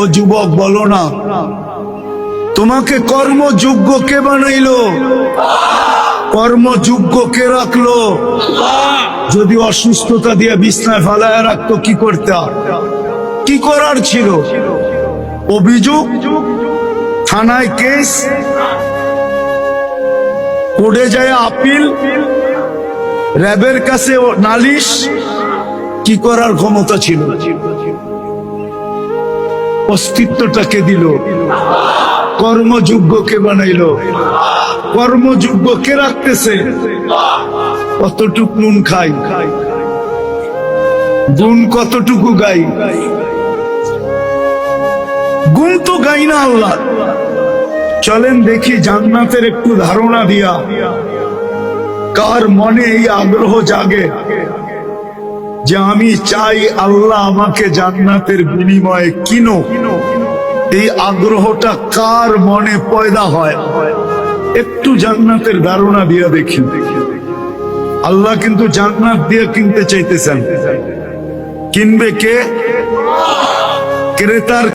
ও যুবক বলো না, তোমাকে কর্মযোগ্য কে বানাইলো? কর্মযোগ্য কে রাখলো? যদি অসুস্থতা দিয়ে বিছনায় ফালায় রাখতো কি করতে? কি করার ছিল? অভিযোগ, থানায় কেস, কোর্টে যায় আপিল, র্যাবের কাছে নালিশ, কি করার ক্ষমতা ছিল? অস্তিত্বটাকে দিল, কর্মযোগ্য কে বানাইলো? কর্মযোগ্য কে রাখতেছে? কতটুকু নুন খাই, গুণ কতটুকু গাই? গুণ তো গাই না আল্লাহ। চলেন দেখি জান্নাতের একটু ধারণা দিয়া কার মনে এই আগ্রহ জাগে যে আমি চাই আল্লাহ আমাকে জান্নাতের বিনিময়ে কিনো। এই আগ্রহটা কার মনে পয়দা হয়? একটু জান্নাতের ধারণা দিয়া দেখি। আল্লাহ কিন্তু জান্নাত দিয়ে কিনতে চাইতেছেন। কিনবে কে? ক্রেতার